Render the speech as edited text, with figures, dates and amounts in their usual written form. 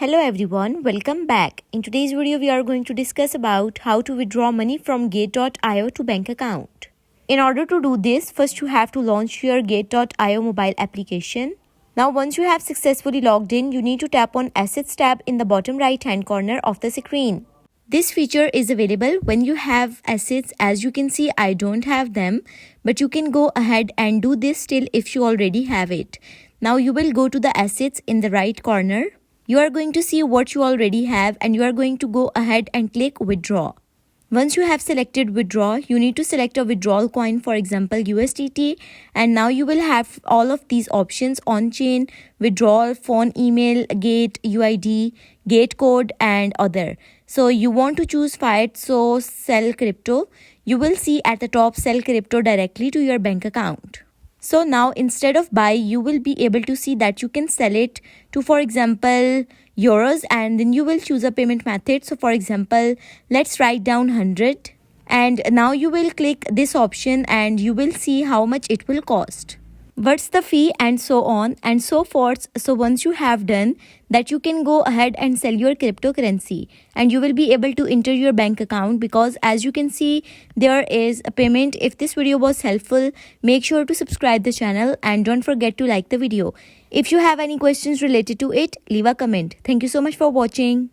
Hello everyone, welcome back. In today's video, we are going to discuss about how to withdraw money from Gate.io to bank account. In order to do this, first you have to launch your Gate.io mobile application. Now once you have successfully logged in, you need to tap on Assets tab in the bottom right hand corner of the screen. This feature is available when you have assets. As you can see, I don't have them, but you can go ahead and do this still if you already have it. Now you will go to the assets in the right corner. You are going to see what you already have and you are going to go ahead and click withdraw. Once you have selected withdraw, you need to select a withdrawal coin, for example USDT, and now you will have all of these options: on-chain, withdrawal, phone, email, gate, UID, gate code and other. So you want to choose fiat, so sell crypto. You will see at the top sell crypto directly to your bank account. So now instead of buy, you will be able to see that you can sell it to, for example, euros, and then you will choose a payment method. So for example, let's write down 100, and now you will click this option and you will see how much it will cost, what's the fee, and so on and so forth. So once you have done that, you can go ahead and sell your cryptocurrency and you will be able to enter your bank account, because as you can see there is a payment. If this video was helpful, make sure to subscribe the channel and don't forget to like the video. If you have any questions related to it, leave a comment. Thank you so much for watching.